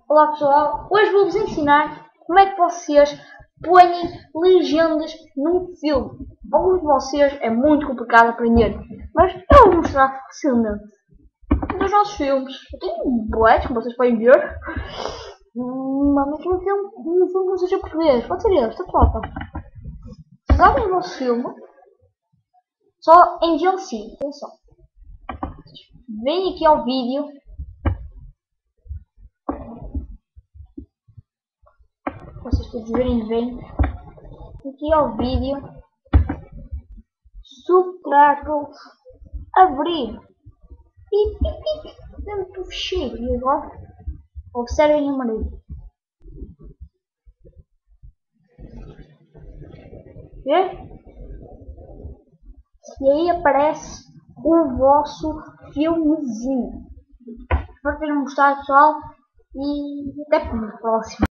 Olá pessoal, hoje vou-vos ensinar como é que vocês põem legendas num filme. Para alguns de vocês é muito complicado aprender, mas eu vou mostrar facilmente. Nos nossos filmes, eu tenho bués, como vocês podem ver, mas um filme que não seja português, pode ser este, a tropa. Vocês abrem o vosso filme, só em DLC, atenção. Vem aqui ao vídeo. Vocês todos verem bem aqui ao vídeo, subtítulos, abrir e dentro do fecheiro. E agora observem em amarelo. Vê? E aí aparece o vosso filmezinho. Espero que tenham gostado, pessoal, e até para o próximo.